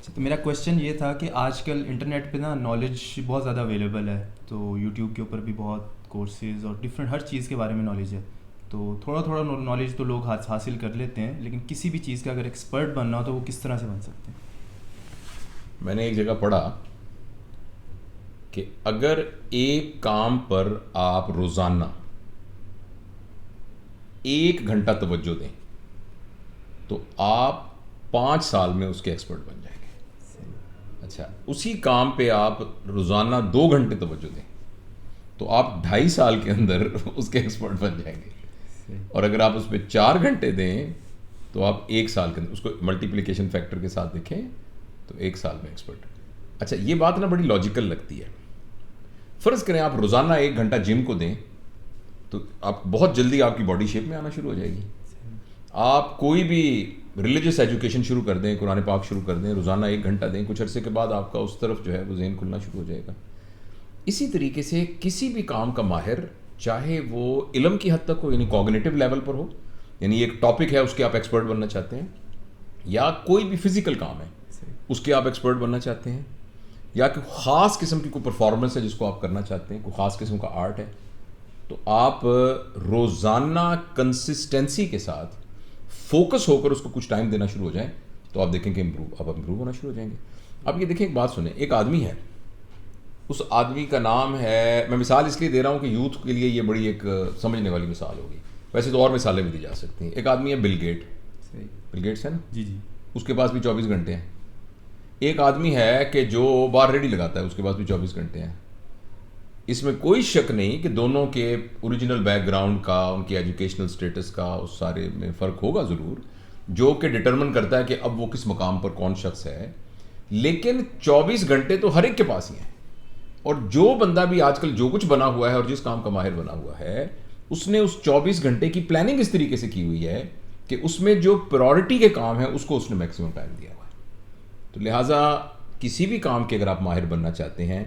تو میرا کویشچن یہ تھا کہ آج کل انٹرنیٹ پہ نا نالج بہت زیادہ اویلیبل ہے، تو یوٹیوب کے اوپر بھی بہت کورسز اور ڈفرینٹ ہر چیز کے بارے میں نالج ہے. تو تھوڑا تھوڑا نالج تو لوگ حاصل کر لیتے ہیں، لیکن کسی بھی چیز کا اگر ایکسپرٹ بننا ہو تو وہ کس طرح سے بن سکتے ہیں؟ میں نے ایک جگہ پڑھا کہ اگر ایک کام پر آپ روزانہ 1 گھنٹہ توجہ دیں تو آپ 5 سال میں اس کے ایکسپرٹ بن جائیں گے. اچھا، اسی کام پہ آپ روزانہ 2 گھنٹے توجہ دیں تو آپ 2.5 سال کے اندر اس کے ایکسپرٹ بن جائیں گے. اور اگر آپ اس پہ 4 گھنٹے دیں تو آپ 1 سال کے اندر اس کو ملٹیپلیکیشن فیکٹر کے ساتھ دیکھیں تو 1 سال میں ایکسپرٹ. اچھا، یہ بات نا بڑی لاجیکل لگتی ہے. فرض کریں آپ روزانہ 1 گھنٹہ جم کو دیں تو آپ بہت جلدی آپ کی باڈی شیپ میں آنا شروع ہو جائے گی. آپ کوئی بھی ریلیجس ایجوکیشن شروع کر دیں، قرآن پاک شروع کر دیں، روزانہ 1 گھنٹہ دیں، کچھ عرصے کے بعد آپ کا اس طرف جو ہے وہ ذہن کھلنا شروع ہو جائے گا. اسی طریقے سے کسی بھی کام کا ماہر، چاہے وہ علم کی حد تک ہو، یعنی کوگنیٹو لیول پر ہو، یعنی ایک ٹاپک ہے اس کے آپ ایکسپرٹ بننا چاہتے ہیں، یا کوئی بھی فزیکل کام ہے اس کے آپ ایکسپرٹ بننا چاہتے ہیں، یا کہ خاص قسم کی کوئی پرفارمنس ہے جس کو آپ کرنا چاہتے ہیں، کوئی خاص قسم کا آرٹ ہے، تو آپ روزانہ کنسسٹنسی کے ساتھ فوکس ہو کر اس کو کچھ ٹائم دینا شروع ہو جائیں تو آپ دیکھیں کہ امپروو ہونا شروع ہو جائیں گے. اب یہ دیکھیں، ایک بات سنیں. ایک آدمی ہے، اس آدمی کا نام ہے، میں مثال اس لیے دے رہا ہوں کہ یوتھ کے لیے یہ بڑی ایک سمجھنے والی مثال ہوگی، ویسے تو اور مثالیں بھی دی جا سکتی ہیں. ایک آدمی ہے بل گیٹس ہے نا، جی جی. اس کے پاس بھی 24 گھنٹے ہیں. ایک آدمی ہے کہ جو بار ریڈی لگاتا ہے، اس کے پاس بھی 24 گھنٹے ہیں. اس میں کوئی شک نہیں کہ دونوں کے اوریجنل بیک گراؤنڈ کا، ان کی ایجوکیشنل سٹیٹس کا، اس سارے میں فرق ہوگا ضرور، جو کہ ڈٹرمن کرتا ہے کہ اب وہ کس مقام پر کون شخص ہے. لیکن 24 گھنٹے تو ہر ایک کے پاس ہی ہیں. اور جو بندہ بھی آج کل جو کچھ بنا ہوا ہے اور جس کام کا ماہر بنا ہوا ہے، اس نے اس 24 گھنٹے کی پلاننگ اس طریقے سے کی ہوئی ہے کہ اس میں جو پرائورٹی کے کام ہیں اس کو اس نے میکسیمم ٹائم دیا ہوا ہے. تو لہٰذا کسی بھی کام کے اگر آپ ماہر بننا چاہتے ہیں،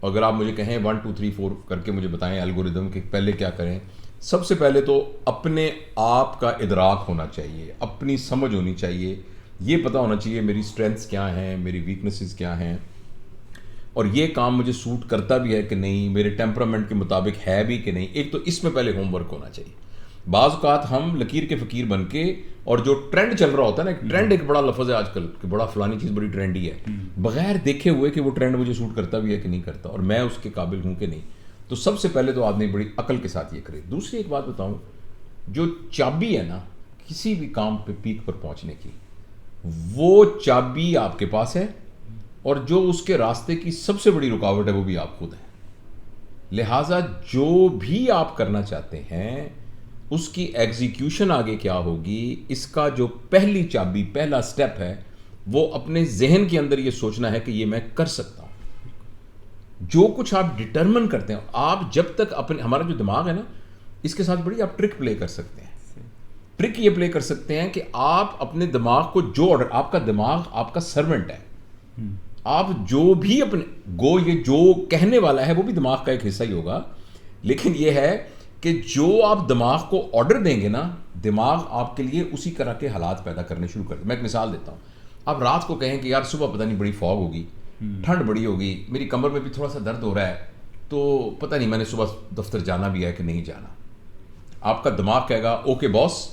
اگر آپ مجھے کہیں 1 2 3 4 کر کے مجھے بتائیں الگوریدم کہ پہلے کیا کریں، سب سے پہلے تو اپنے آپ کا ادراک ہونا چاہیے، اپنی سمجھ ہونی چاہیے، یہ پتہ ہونا چاہیے میری اسٹرینتھس کیا ہیں، میری ویکنیسز کیا ہیں، اور یہ کام مجھے سوٹ کرتا بھی ہے کہ نہیں، میرے ٹیمپرامنٹ کے مطابق ہے بھی کہ نہیں. ایک تو اس میں پہلے ہوم ورک ہونا چاہیے. بعض اوقات ہم لکیر کے فقیر بن کے، اور جو ٹرینڈ چل رہا ہوتا ہے نا، ایک ٹرینڈ ایک بڑا لفظ ہے آج کل کہ بڑا فلانی چیز بڑی ٹرینڈی ہے، بغیر دیکھے ہوئے کہ وہ ٹرینڈ مجھے سوٹ کرتا بھی ہے کہ نہیں کرتا، اور میں اس کے قابل ہوں کہ نہیں. تو سب سے پہلے تو آدمی بڑی عقل کے ساتھ یہ کرے. دوسری ایک بات بتاؤں، جو چابی ہے نا کسی بھی کام پہ پیک پر پہنچنے کی، وہ چابی آپ کے پاس ہے، اور جو اس کے راستے کی سب سے بڑی رکاوٹ ہے وہ بھی آپ خود ہیں. لہٰذا جو بھی آپ کرنا چاہتے ہیں اس کی ایگزیکیوشن آگے کیا ہوگی، اس کا جو پہلی چابی، پہلا سٹیپ ہے، وہ اپنے ذہن کے اندر یہ سوچنا ہے کہ یہ میں کر سکتا ہوں. جو کچھ آپ ڈٹرمن کرتے ہیں، آپ جب تک اپنے، ہمارا جو دماغ ہے نا، اس کے ساتھ بڑی آپ ٹرک پلے کر سکتے ہیں. ٹرک یہ پلے کر سکتے ہیں کہ آپ اپنے دماغ کو، جو آرڈر، آپ کا دماغ آپ کا سرونٹ ہے، آپ جو بھی اپنے یہ جو کہنے والا ہے وہ بھی دماغ کا ایک حصہ ہی ہوگا. لیکن یہ ہے کہ جو آپ دماغ کو آرڈر دیں گے نا، دماغ آپ کے لیے اسی طرح کے حالات پیدا کرنے شروع کر دیں. میں ایک مثال دیتا ہوں. آپ رات کو کہیں کہ یار صبح پتہ نہیں بڑی فاگ ہوگی، ٹھنڈ بڑی ہوگی، میری کمر میں بھی تھوڑا سا درد ہو رہا ہے، تو پتہ نہیں میں نے صبح دفتر جانا بھی ہے کہ نہیں جانا. آپ کا دماغ کہے گا اوکے باس،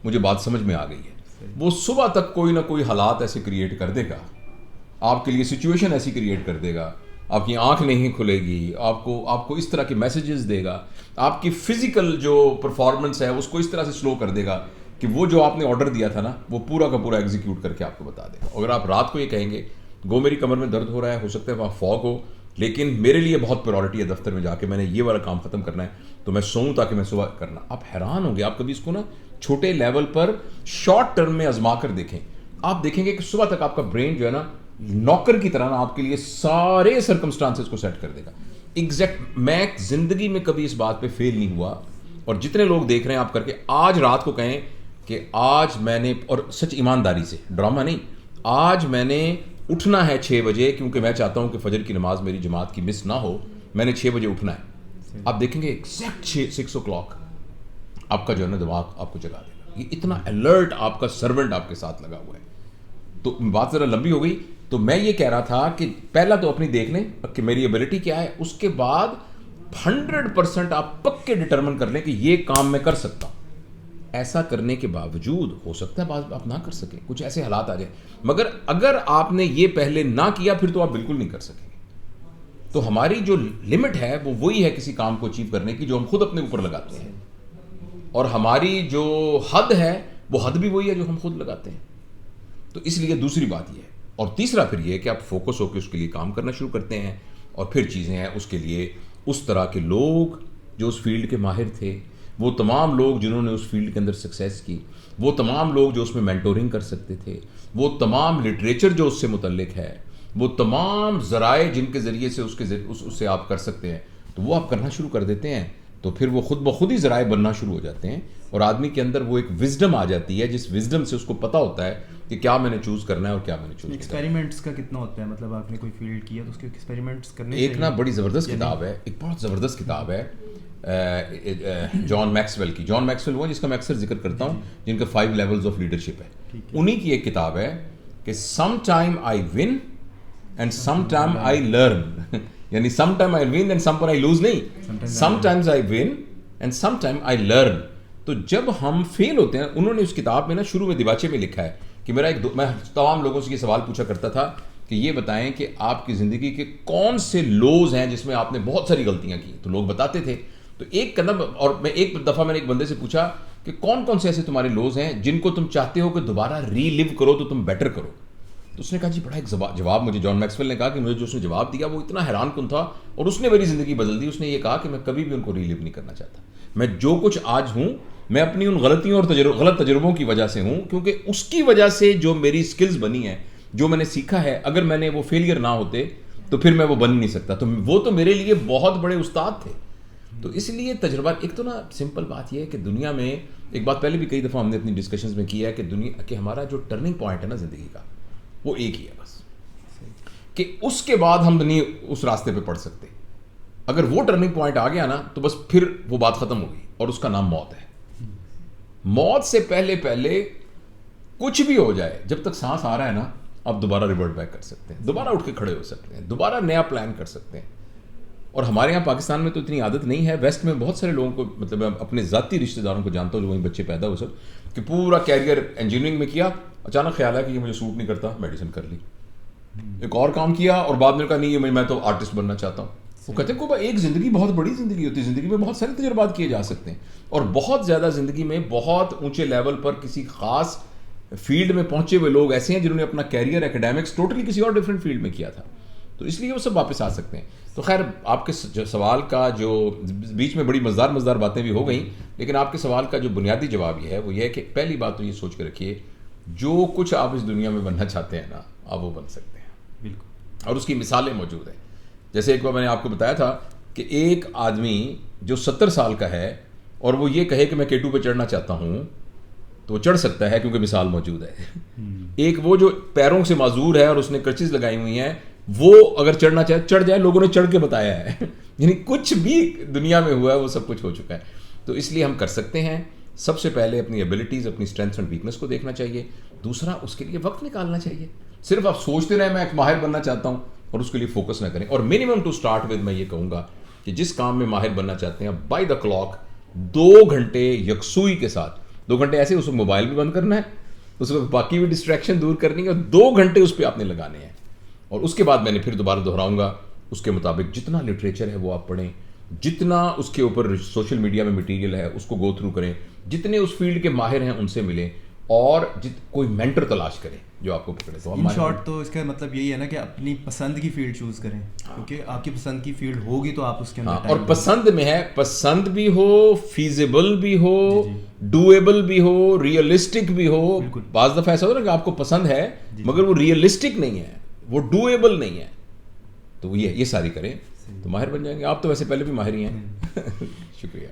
مجھے بات سمجھ میں آ گئی ہے. وہ صبح تک کوئی نہ کوئی حالات ایسے کریٹ کر دے گا، آپ کے لیے سچویشن ایسی کریٹ کر دے گا، آپ کی آنکھ نہیں کھلے گی، آپ کو اس طرح کے میسیجز دے گا، آپ کی فزیکل جو پرفارمنس ہے اس کو اس طرح سے سلو کر دے گا کہ وہ جو آپ نے آرڈر دیا تھا نا وہ پورا کا پورا ایگزیکیوٹ کر کے آپ کو بتا دے گا. اگر آپ رات کو یہ کہیں گے گو میری کمر میں درد ہو رہا ہے، ہو سکتا ہے وہاں فاگ ہو، لیکن میرے لیے بہت پرائورٹی ہے دفتر میں جا کے میں نے یہ والا کام ختم کرنا ہے، تو میں سوؤں تاکہ میں صبح کرنا. آپ حیران ہوں گے. آپ کبھی اس کو نا چھوٹے لیول پر شارٹ ٹرم میں آزما کر دیکھیں، آپ دیکھیں گے کہ صبح تک آپ کا برین جو ہے نا نوکر کی طرح نا آپ کے لیے سارے سرکمسٹانسز کو سیٹ کر دے گا. ایگزیکٹ. میں زندگی میں کبھی اس بات پہ فیل نہیں ہوا، اور جتنے لوگ دیکھ رہے ہیں آپ کر کے، آج رات کو کہیں کہ آج میں نے، اور سچ ایمانداری سے، ڈرامہ نہیں، آج میں نے اٹھنا ہے 6 بجے کیونکہ میں چاہتا ہوں کہ فجر کی نماز میری جماعت کی مس نہ ہو، میں نے 6 بجے اٹھنا ہے. آپ دیکھیں گے ایگزیکٹ 6 o'clock آپ کا جو ہے نا دماغ آپ کو جگا دے گا. یہ اتنا الرٹ آپ کا سرونٹ آپ کے ساتھ لگا ہوا ہے. تو بات ذرا لمبی ہو گئی. تو میں یہ کہہ رہا تھا کہ پہلا تو اپنی دیکھ لیں کہ میری ایبلٹی کیا ہے, اس کے بعد 100% آپ پکے ڈٹرمن کر لیں کہ یہ کام میں کر سکتا ہوں. ایسا کرنے کے باوجود ہو سکتا ہے بعض آپ نہ کر سکیں, کچھ ایسے حالات آ جائیں, مگر اگر آپ نے یہ پہلے نہ کیا پھر تو آپ بالکل نہیں کر سکیں گے. تو ہماری جو لمٹ ہے وہ وہی ہے کسی کام کو اچیو کرنے کی جو ہم خود اپنے اوپر لگاتے ہیں, اور ہماری جو حد ہے وہ حد بھی وہی ہے جو ہم خود لگاتے ہیں. تو اس لیے دوسری بات یہ ہے. اور تیسرا پھر یہ کہ آپ فوکس ہو کے اس کے لیے کام کرنا شروع کرتے ہیں, اور پھر چیزیں ہیں اس کے لیے اس طرح کے لوگ جو اس فیلڈ کے ماہر تھے, وہ تمام لوگ جنہوں نے اس فیلڈ کے اندر سکسیس کی, وہ تمام لوگ جو اس میں مینٹورنگ کر سکتے تھے, وہ تمام لٹریچر جو اس سے متعلق ہے, وہ تمام ذرائع جن کے ذریعے سے اس سے آپ کر سکتے ہیں, تو وہ آپ کرنا شروع کر دیتے ہیں. تو پھر وہ خود بخود ہی ذرائع بننا شروع ہو جاتے ہیں, اور آدمی کے اندر وہ ایک وزڈم آ جاتی ہے جس وزڈم سے اس کو پتہ ہوتا ہے کہ کیا میں نے چوز کرنا ہے اور کیا میں نے چوز کرنا ہے. ایکسپیریمنٹس کا کتنا ہوتا ہے, مطلب آپ نے کوئی فیلڈ کیا تو اس کے ایکسپیریمنٹس کرنے ایک نا بڑی زبردست کتاب ہے, ایک بہت زبردست کتاب ہے جان میکسویل کی. جان میکسویل وہ جس کا میں اکثر ذکر کرتا ہوں, جن کا 5 لیولز آف لیڈرشپ ہے, انہی کی ایک کتاب ہے کہ some time I won and some time I learn. یعنی some time I won and some پر آئی لوز نہیں, some times I won and some time I learn. تو جب ہم فیل ہوتے ہیں, انہوں نے اس کتاب میں نا شروع میں دیباچے میں لکھا ہے کہ میں تمام لوگوں سے یہ سوال پوچھا کرتا تھا کہ یہ بتائیں کہ آپ کی زندگی کے کون سے لوز ہیں جس میں آپ نے بہت ساری غلطیاں کی. تو لوگ بتاتے تھے. تو ایک قدم, اور میں ایک دفعہ میں نے ایک بندے سے پوچھا کہ کون کون سے ایسے تمہارے لوز ہیں جن کو تم چاہتے ہو کہ دوبارہ ری لیو کرو تو تم بیٹر کرو. تو اس نے کہا جی بڑا ایک جواب مجھے جان میکسویل نے کہا کہ مجھے جو اس نے جواب دیا وہ اتنا حیران کن تھا, اور اس نے میری زندگی بدل دی. اس نے یہ کہا کہ میں کبھی بھی ان کو ری لیو نہیں کرنا چاہتا. میں جو کچھ آج ہوں میں اپنی ان غلطیوں اور غلط تجربوں کی وجہ سے ہوں, کیونکہ اس کی وجہ سے جو میری سکلز بنی ہیں, جو میں نے سیکھا ہے, اگر میں نے وہ فیلئر نہ ہوتے تو پھر میں وہ بن نہیں سکتا. تو وہ تو میرے لیے بہت بڑے استاد تھے. تو اس لیے تجربہ ایک تو نا سمپل بات یہ ہے کہ دنیا میں ایک بات پہلے بھی کئی دفعہ ہم نے اپنی ڈسکشنز میں کی ہے کہ دنیا کہ ہمارا جو ٹرننگ پوائنٹ ہے نا زندگی کا, وہ ایک ہی ہے بس, کہ اس کے بعد ہم نہیں اس راستے پہ پڑھ سکتے. اگر وہ ٹرننگ پوائنٹ آ گیا نا تو بس پھر وہ بات ختم ہو گئی, اور اس کا نام موت ہے. موت سے پہلے کچھ بھی ہو جائے, جب تک سانس آ رہا ہے نا آپ دوبارہ ریورٹ بیک کر سکتے ہیں, دوبارہ اٹھ کے کھڑے ہو سکتے ہیں, دوبارہ نیا پلان کر سکتے ہیں. اور ہمارے یہاں پاکستان میں تو اتنی عادت نہیں ہے. ویسٹ میں بہت سارے لوگوں کو, مطلب میں اپنے ذاتی رشتہ داروں کو جانتا ہوں جو وہیں بچے پیدا ہو سب, کہ پورا کیریئر انجینئرنگ میں کیا, اچانک خیال ہے کہ یہ مجھے سوٹ نہیں کرتا, میڈیسن کر لی. ایک اور کام کیا اور بعد میں کہا نہیں میں تو آرٹسٹ بننا چاہتا ہوں. وہ کہتے ہیں کہ ایک زندگی بہت بڑی زندگی ہوتی ہے, زندگی میں بہت سارے تجربات کیے جا سکتے ہیں, اور بہت زیادہ زندگی میں بہت اونچے لیول پر کسی خاص فیلڈ میں پہنچے ہوئے لوگ ایسے ہیں جنہوں نے اپنا کیریئر اکیڈیمکس ٹوٹلی کسی اور ڈفرینٹ فیلڈ میں کیا تھا. تو اس لیے وہ سب واپس آ سکتے ہیں. تو خیر آپ کے سوال کا جو بیچ میں بڑی مزدار باتیں بھی ہو گئیں, لیکن آپ کے سوال کا جو بنیادی جواب یہ ہے وہ یہ ہے کہ پہلی بات تو یہ سوچ کے رکھیے جو کچھ آپ اس دنیا میں بننا چاہتے ہیں نا آپ وہ بن سکتے ہیں. بالکل. اور اس کی مثالیں موجود ہیں. جیسے ایک بار میں نے آپ کو بتایا تھا کہ ایک آدمی جو 70 سال کا ہے اور وہ یہ کہے کہ میں K2 پہ چڑھنا چاہتا ہوں تو وہ چڑھ سکتا ہے کیونکہ مثال موجود ہے. ایک وہ جو پیروں سے معذور ہے اور اس نے کرچیز لگائی ہوئی ہیں, وہ اگر چڑھنا چاہے چڑھ جائے, لوگوں نے چڑھ کے بتایا ہے. یعنی کچھ بھی دنیا میں ہوا ہے وہ سب کچھ ہو چکا ہے. تو اس لیے ہم کر سکتے ہیں. سب سے پہلے اپنی ایبلٹیز, اپنی اسٹرینتھس اینڈ ویکنس کو دیکھنا چاہیے. دوسرا اس کے لیے وقت نکالنا چاہیے. صرف آپ سوچتے رہیں میں ایک ماہر بننا چاہتا ہوں اور اس کے لیے فوکس نہ کریں. اور منیمم ٹو اسٹارٹ ود میں یہ کہوں گا کہ جس کام میں ماہر بننا چاہتے ہیں بائی دا کلاک 2 گھنٹے یکسوئی کے ساتھ, 2 گھنٹے ایسے اس کو موبائل بھی بند کرنا ہے, اس کو باقی بھی ڈسٹریکشن دور کرنی ہے, اور 2 گھنٹے اس پہ آپ نے لگانے ہیں. اور اس کے بعد میں نے پھر دوبارہ دہراؤں گا اس کے مطابق جتنا لٹریچر ہے وہ آپ پڑھیں, جتنا اس کے اوپر سوشل میڈیا میں مٹیریل ہے اس کو گو تھرو کریں, جتنے اس فیلڈ کے ماہر ہیں ان سے ملیں, اور کوئی مینٹر تلاش کریں جو آپ کو پکڑے. تو ان شارٹ تو اس کا مطلب یہی ہے نا کہ اپنی پسند کی فیلڈ چوز کریں, کیونکہ آپ کی پسند کی فیلڈ ہوگی تو آپ اس کے اندر, اور پسند میں ہے, پسند بھی ہو, فیزیبل بھی ہو, ڈویبل بھی ہو, ریئلسٹک بھی ہو. بعض دفعہ ایسا ہوتا ہے کہ آپ کو پسند ہے مگر وہ ریئلسٹک نہیں ہے, وہ ڈویبل نہیں ہے, تو یہ ساری کریں تو ماہر بن جائیں گے. آپ تو ویسے پہلے بھی ماہر ہی ہیں. شکریہ.